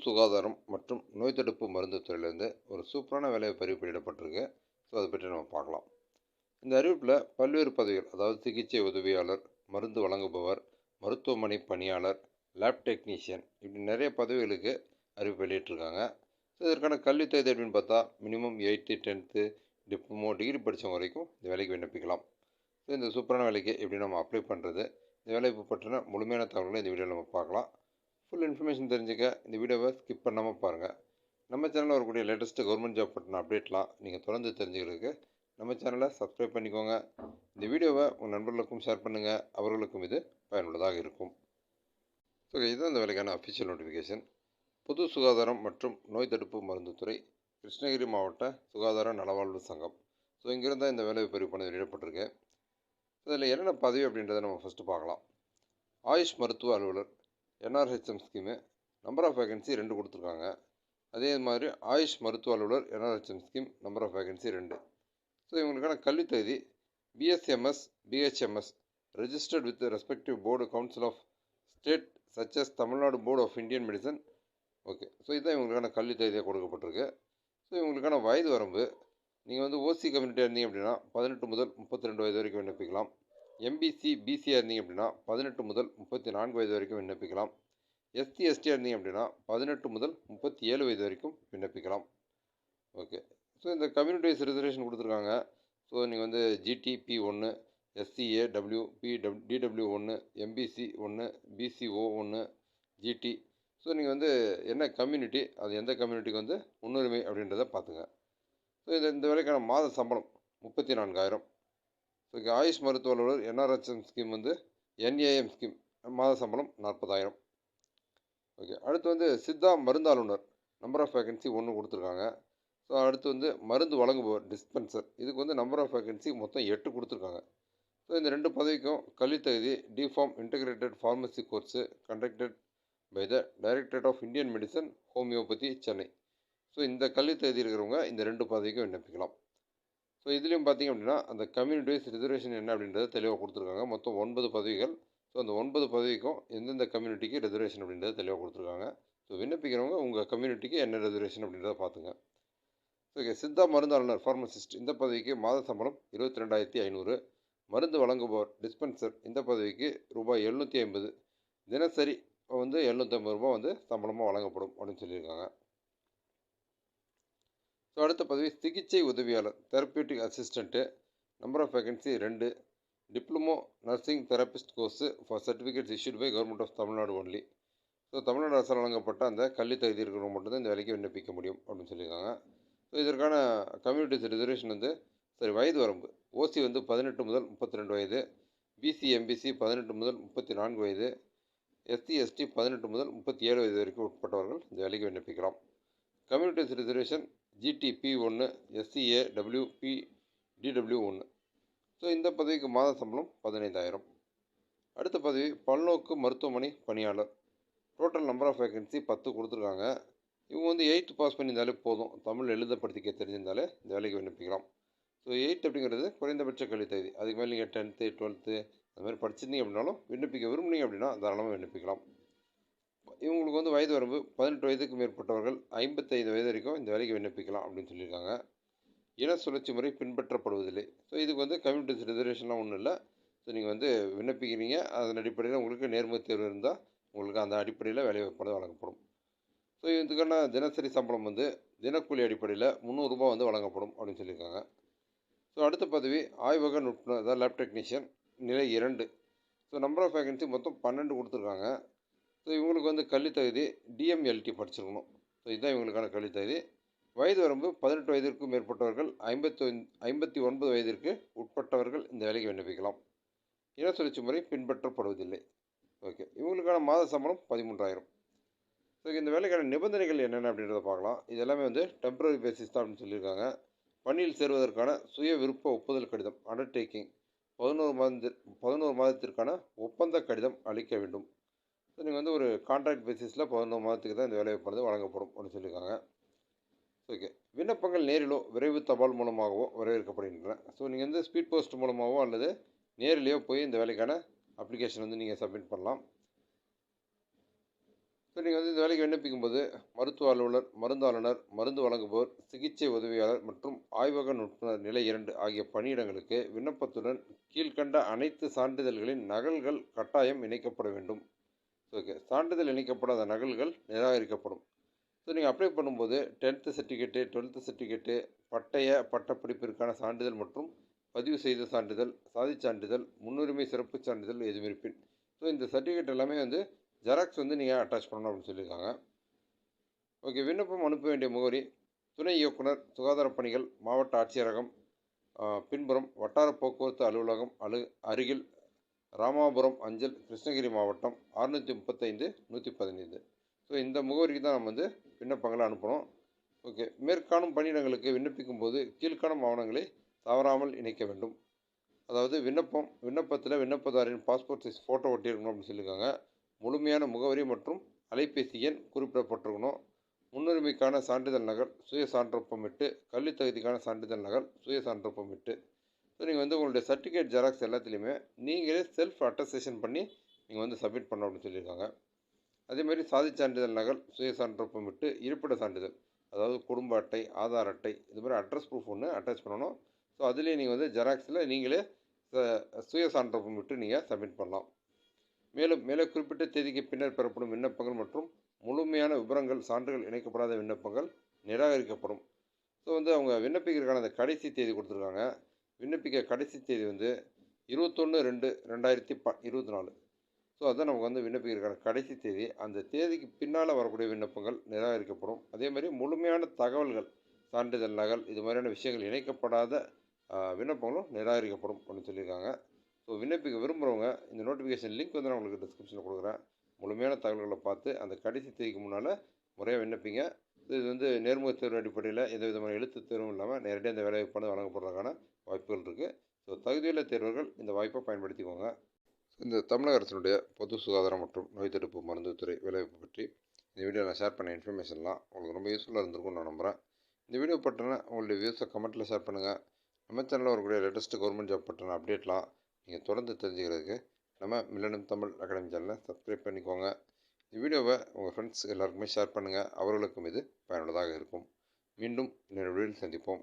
சுகாதாரம் மற்றும் நோய் தடுப்பு மருந்து துறையிலேருந்து ஒரு சூப்பரான வேலைவாய்ப்பு அறிவிப்பு வெளியிடப்பட்டிருக்கு. ஸோ அதை பற்றி நம்ம பார்க்கலாம். இந்த அறிவிப்பில் பல்வேறு பதவிகள், அதாவது சிகிச்சை உதவியாளர், மருந்து வழங்குபவர், மருத்துவமனை பணியாளர், லேப் டெக்னீஷியன், இப்படி நிறைய பதவிகளுக்கு அறிவிப்பு வெளியிட்டிருக்காங்க. ஸோ இதற்கான கல்வி தகுதி அப்படின்னு பார்த்தா minimum 8th 10th diploma degree படித்தவங்க வரைக்கும் இந்த வேலைக்கு விண்ணப்பிக்கலாம். ஸோ இந்த சூப்பரான வேலைக்கு எப்படி நம்ம அப்ளை பண்ணுறது, இந்த வேலைவாய்ப்பு பற்றின முழுமையான தகவல்களை இந்த வீடியோவில் நம்ம பார்க்கலாம். ஃபுல் இன்ஃபர்மேஷன் தெரிஞ்சுக்க இந்த வீடியோவை ஸ்கிப் பண்ணாமல் பாருங்கள். நம்ம சேனலில் வரக்கூடிய லேட்டஸ்ட்டு கவர்மெண்ட் ஜாப் பற்றின அப்டேட்லாம் நீங்கள் தொடர்ந்து தெரிஞ்சுக்கிறதுக்கு நம்ம சேனலை சப்ஸ்கிரைப் பண்ணிக்கோங்க. இந்த வீடியோவை உங்கள் நண்பர்களுக்கும் ஷேர் பண்ணுங்கள், அவர்களுக்கும் இது பயனுள்ளதாக இருக்கும். ஸோ இதுதான் இந்த வேலைக்கான அஃபிஷியல் நோட்டிஃபிகேஷன். பொது சுகாதாரம் மற்றும் நோய் தடுப்பு மருந்துத்துறை, கிருஷ்ணகிரி மாவட்ட சுகாதார நலவாழ்வு சங்கம். ஸோ இங்கிருந்தால் இந்த வேலை பதிவு வெளியிடப்பட்டிருக்கு. இதில் என்னென்ன பதவி அப்படின்றத நம்ம ஃபஸ்ட்டு பார்க்கலாம். ஆயுஷ் மருத்துவ அலுவலர் NRHM scheme, number of vacancy 2 கொடுத்துருக்காங்க. அதே மாதிரி ஆயுஷ் மருத்துவ அலுவலர் NRHM scheme, number of vacancy 2. So இவங்களுக்கான கல்வி தகுதி BSMS, BHMS registered with respective board council of state சச்சஸ் Tamil Nadu board of Indian medicine. Okay, so இதுதான் இவங்களுக்கான கல்வி தகுதியாக கொடுக்கப்பட்டிருக்கு. ஸோ இவங்களுக்கான வயது வரம்பு, நீங்கள் வந்து OC கம்யூனிட்டியாக இருந்தீங்க அப்படின்னா 18 முதல் 32 வயது வரைக்கும் விண்ணப்பிக்கலாம். MBC BCயாக இருந்தீங்க அப்படின்னா 18 முதல் 34 வயது வரைக்கும் விண்ணப்பிக்கலாம். SC STயாக இருந்தீங்க அப்படின்னா 18 முதல் 37 வயது வரைக்கும் விண்ணப்பிக்கலாம். ஓகே, ஸோ இந்த கம்யூனிட்டி வைஸ் ரிசர்வேஷன் கொடுத்துருக்காங்க. ஸோ நீங்கள் வந்து GT P1, SCA W DW 1, MBC 1, BCO 1, GT. So நீங்கள் வந்து என்ன கம்யூனிட்டி, அது எந்த கம்யூனிட்டிக்கு வந்து முன்னுரிமை அப்படின்றத பார்த்துங்க. ஸோ இந்த வேலைக்கான மாத சம்பளம் 34,000. ஸோ ஆயுஷ் மருத்துவ அலுவலர் NRHM ஸ்கீம் வந்து NAM ஸ்கீம், மாத சம்பளம் 40,000. ஓகே, அடுத்து வந்து சித்தா மருந்தாளுநர், நம்பர் ஆஃப் வேகன்சி 1 கொடுத்துருக்காங்க. ஸோ அடுத்து வந்து மருந்து வழங்குபவர் டிஸ்பென்சர், இதுக்கு வந்து நம்பர் ஆஃப் வேகன்சி மொத்தம் 8 கொடுத்துருக்காங்க. ஸோ இந்த 2 பதவிக்கும் கல்வி தகுதி DPharm integrated pharmacy course conducted by the directorate of Indian medicine homeopathy Chennai. So இந்த கல்வி தகுதி இருக்கிறவங்க இந்த 2 பதவிக்கும் விண்ணப்பிக்கலாம். ஸோ இதுலேயும் பார்த்திங்க அப்படின்னா அந்த கம்யூனிட்டி வைஸ் ரிசர்வேஷன் என்ன அப்படின்றத தெளிவாக கொடுத்துருக்காங்க. மொத்தம் 9 பதவிகள். ஸோ அந்த 9 பதவிக்கும் எந்தெந்த கம்யூனிட்டிக்கு ரிசர்வேஷன் அப்படின்றத தெளிவாக கொடுத்துருக்காங்க. ஸோ விண்ணப்பிக்கிறவங்க உங்கள் கம்யூனிட்டிக்கு என்ன ரிசர்வேஷன் அப்படின்றத பார்த்துங்க. ஸோ சித்தா மருந்தாளுநர் ஃபார்மசிஸ்ட், இந்த பதவிக்கு மாத சம்பளம் 22,500. மருந்து வழங்குபவர் டிஸ்பென்சர், இந்த பதவிக்கு ரூபாய் 750, தினசரி வந்து 750 ரூபா வந்து சம்பளமாக வழங்கப்படும் அப்படின்னு சொல்லியிருக்காங்க. ஸோ அடுத்த பதவி சிகிச்சை உதவியாளர் therapeutic assistant, number of vacancy 2, diploma nursing therapist course for certificates issued by government of Tamil Nadu only. So Tamil Nadu அரசால் வழங்கப்பட்ட அந்த கல்வி தகுதி இருக்கிறவங்க மட்டும்தான் இந்த வேலைக்கு விண்ணப்பிக்க முடியும் அப்படின்னு சொல்லியிருக்காங்க. ஸோ இதற்கான கம்யூனிட்டிஸ் ரிசர்வேஷன் வந்து வயது வரம்பு OC வந்து 18 முதல் 32 வயது, BC MBC 18 முதல் 34 வயது, SC ST 18 முதல் 37 வயது வரைக்கும் உட்பட்டவர்கள் இந்த வேலைக்கு விண்ணப்பிக்கலாம். Communities reservation GT P1, SCA DW 1. So இந்த பதவிக்கு மாத சம்பளம் 15,000. அடுத்த பதவி பல்நோக்கு மருத்துவமனை பணியாளர், டோட்டல் நம்பர் ஆஃப் வேகன்சி 10 கொடுத்துருக்காங்க. இவங்க வந்து 8th பாஸ் பண்ணியிருந்தாலே போதும், தமிழ் எழுத படிக்க தெரிஞ்சிருந்தாலே இந்த வேலைக்கு விண்ணப்பிக்கலாம். ஸோ 8 அப்படிங்கிறது குறைந்தபட்ச கல்வி தகுதி. அதுக்கு மேலே நீங்கள் 10th 12th அந்த மாதிரி படிச்சிருந்தீங்க அப்படின்னாலும் விண்ணப்பிக்க விரும்புனீங்க அப்படின்னா தாராளமாக விண்ணப்பிக்கலாம். இவங்களுக்கு வந்து வயது வரம்பு 18 வயதுக்கு மேற்பட்டவர்கள் 55 வயது வரைக்கும் இந்த வேலைக்கு விண்ணப்பிக்கலாம் அப்படின்னு சொல்லியிருக்காங்க. இன சுழற்சி முறை பின்பற்றப்படுவதில்லை. ஸோ இதுக்கு வந்து கம்யூனிட்டிஸ் ரிசர்வேஷன்லாம் ஒன்றும் இல்லை. ஸோ நீங்கள் வந்து விண்ணப்பிக்கிறீங்க, அதன் அடிப்படையில் உங்களுக்கு நேர்முக தேர்வு இருந்தால் உங்களுக்கு அந்த அடிப்படையில் வேலை வாய்ப்பு வழங்கப்படும். ஸோ இதுக்கான தினசரி சம்பளம் வந்து தினக்கூலி அடிப்படையில் 300 ரூபா வந்து வழங்கப்படும் அப்படின்னு சொல்லியிருக்காங்க. ஸோ அடுத்த பதவி ஆய்வக நுட்பர், அதாவது லேப் டெக்னீஷியன், நிலை 2. ஸோ நம்பர் ஆஃப் வேகன்சி மொத்தம் 12 கொடுத்துருக்காங்க. ஸோ இவங்களுக்கு வந்து கல்வி தகுதி DMLT படிச்சிருக்கணும். ஸோ இதுதான் இவங்களுக்கான கல்வி தகுதி. வயது வரம்பு 18 வயதிற்கும் மேற்பட்டவர்கள், 59 வயதிற்கு உட்பட்டவர்கள் இந்த வேலைக்கு விண்ணப்பிக்கலாம். இன சுழற்சி முறை பின்பற்றப்படுவதில்லை. ஓகே, இவங்களுக்கான மாத சம்பளம் 13,000. ஸோ இந்த வேலைக்கான நிபந்தனைகள் என்னென்ன அப்படின்றத பார்க்கலாம். இது எல்லாமே வந்து டெம்பரரி பேசிஸ் தான் அப்படின்னு சொல்லியிருக்காங்க. பணியில் சேருவதற்கான சுய விருப்ப ஒப்புதல் கடிதம் அண்டர்டேக்கிங் 11 மாதத்திற்கான ஒப்பந்த கடிதம் அளிக்க வேண்டும். ஸோ நீங்கள் வந்து ஒரு கான்ட்ராக்ட் பேசிஸில் 11 மாதத்துக்கு தான் இந்த வேலைவாய்ப்பானது வழங்கப்படும் அப்படின்னு சொல்லியிருக்காங்க. ஓகே, விண்ணப்பங்கள் நேரிலோ விரைவு தபால் மூலமாகவோ வரவேற்கப்படுகின்றன. ஸோ நீங்கள் வந்து ஸ்பீட் போஸ்ட் மூலமாகவோ அல்லது நேரிலேயோ போய் இந்த வேலைக்கான அப்ளிகேஷன் வந்து நீங்கள் சப்மிட் பண்ணலாம். ஸோ நீங்கள் வந்து இந்த வேலைக்கு விண்ணப்பிக்கும்போது மருத்துவ அலுவலர், மருந்தாளுநர், மருந்து வழங்குபவர், சிகிச்சை உதவியாளர் மற்றும் ஆய்வக நுட்புணர் நிலை 2 ஆகிய பணியிடங்களுக்கு விண்ணப்பத்துடன் கீழ்க்கண்ட அனைத்து சான்றிதழ்களின் நகல்கள் கட்டாயம் இணைக்கப்பட வேண்டும். ஓகே, சான்றிதழ் இணைக்கப்படாத நகல்கள் நிராகரிக்கப்படும். ஸோ நீங்கள் அப்ளை பண்ணும்போது 10th சர்டிஃபிகேட்டு, 12th சர்டிஃபிகேட்டு, பட்டப்படிப்பிற்கான சான்றிதழ் மற்றும் பதிவு செய்த சான்றிதழ், சாதிச் சான்றிதழ், முன்னுரிமை சிறப்பு சான்றிதழ் எதுவும் இருப்பின். ஸோ இந்த சர்டிஃபிகேட் எல்லாமே வந்து ஜெராக்ஸ் வந்து நீங்கள் அட்டாச் பண்ணணும் அப்படின்னு சொல்லியிருக்காங்க. ஓகே, விண்ணப்பம் அனுப்ப வேண்டிய முகவரி: துணை இயக்குனர், சுகாதாரப் பணிகள், மாவட்ட ஆட்சியரகம், பின்புறம் வட்டார போக்குவரத்து அலுவலகம் அருகில், ராமாபுரம் அஞ்சல், கிருஷ்ணகிரி மாவட்டம் 635 115. ஸோ இந்த முகவரிக்கு தான் நம்ம வந்து விண்ணப்பங்களை அனுப்பணும். ஓகே, மேற்காணும் பணியிடங்களுக்கு விண்ணப்பிக்கும் போது கீழ்காணும் ஆவணங்களை தவறாமல் இணைக்க வேண்டும். அதாவது விண்ணப்பத்தில் விண்ணப்பதாரின் பாஸ்போர்ட் சைஸ் ஃபோட்டோ ஒட்டியிருக்கணும் அப்படின்னு சொல்லியிருக்காங்க. முழுமையான முகவரி மற்றும் அலைபேசி எண் குறிப்பிடப்பட்டிருக்கணும். முன்னுரிமைக்கான சான்றிதழ் நகல், சுய சான்றொப்பமிட்டு, கல்வித் தகுதிக்கான சான்றிதழ் நகல், சுய சான்றொப்பமிட்டு. ஸோ நீங்கள் வந்து உங்களுடைய சர்டிஃபிகேட் ஜெராக்ஸ் எல்லாத்துலேயுமே நீங்களே செல்ஃப் அட்டஸ்டேஷன் பண்ணி நீங்கள் வந்து சப்மிட் பண்ணணும் அப்படின்னு சொல்லியிருக்காங்க. அதேமாதிரி சாதிச் சான்றிதழ் நகல், சுய சான்றொப்பமிட்டு, இருப்பிட சான்றிதழ், அதாவது குடும்ப அட்டை, ஆதார் அட்டை, இது மாதிரி அட்ரஸ் ப்ரூஃப் ஒன்று அட்டாச் பண்ணணும். ஸோ அதுலேயே நீங்கள் வந்து ஜெராக்ஸில் நீங்களே சுய சான்றொப்பமிட்டு நீங்கள் சப்மிட் பண்ணலாம். மேலும் மேலே குறிப்பிட்ட தேதிக்கு பின்னர் பெறப்படும் விண்ணப்பங்கள் மற்றும் முழுமையான விவரங்கள், சான்றுகள் இணைக்கப்படாத விண்ணப்பங்கள் நிராகரிக்கப்படும். ஸோ வந்து அவங்க விண்ணப்பிக்கிறதுக்கான அந்த கடைசி தேதி கொடுத்துருக்காங்க. விண்ணப்பிக்க கடைசி தேதி வந்து 21/2/2024. ஸோ அதுதான் நமக்கு வந்து விண்ணப்பிக்கிறதுக்கான கடைசி தேதி. அந்த தேதிக்கு பின்னால் வரக்கூடிய விண்ணப்பங்கள் நிராகரிக்கப்படும். அதே மாதிரி முழுமையான தகவல்கள், சான்றிதழ் நகல், இது மாதிரியான விஷயங்கள் இணைக்கப்படாத விண்ணப்பங்களும் நிராகரிக்கப்படும் அப்படின்னு சொல்லியிருக்காங்க. ஸோ விண்ணப்பிக்க விரும்புகிறவங்க இந்த நோட்டிஃபிகேஷன் லிங்க் வந்து நான் உங்களுக்கு டிஸ்கிரிப்ஷனில் கொடுக்குறேன். முழுமையான தகவல்களை பார்த்து அந்த கடைசி தேதிக்கு முன்னால் முறையாக விண்ணப்பிங்க. இது வந்து நேர்முக தேர்வு அடிப்படையில் எந்த விதமான எழுத்து தேர்வும் இல்லாமல் நேரடியாக இந்த வேலைவாய்ப்பானது வழங்கப்படுறதுக்கான வாய்ப்புகள் இருக்குது. ஸோ தகுதியுள்ள தேர்வர்கள் இந்த வாய்ப்பை பயன்படுத்திக்கோங்க. இந்த தமிழக அரசினுடைய பொது சுகாதாரம் மற்றும் நோய் தடுப்பு மருந்துத்துறை வேலைவாய்ப்பு பற்றி இந்த வீடியோவில் நான் ஷேர் பண்ண இன்ஃபர்மேஷன்லாம் உங்களுக்கு ரொம்ப யூஸ்ஃபுல்லாக இருந்திருக்கும்னு நான் நம்புகிறேன். இந்த வீடியோ பற்றின உங்களுடைய வியூஸை கமெண்ட்டில் ஷேர் பண்ணுங்கள். நம்ம சேனலில் வரக்கூடிய லேட்டஸ்ட்டு கவர்மெண்ட் ஜாப் பற்றின அப்டேட்லாம் நீங்கள் தொடர்ந்து தெரிஞ்சுக்கிறதுக்கு நம்ம மில்லனியம் தமிழ் அகாடமி சேனலை சப்ஸ்கிரைப் பண்ணிக்கோங்க. இந்த வீடியோவை உங்கள் ஃப்ரெண்ட்ஸ் எல்லாருக்குமே ஷேர் பண்ணுங்கள். அவர்களுக்கும் இது பயனுள்ளதாக இருக்கும். மீண்டும் இன்னொரு வீடியோவில் சந்திப்போம்.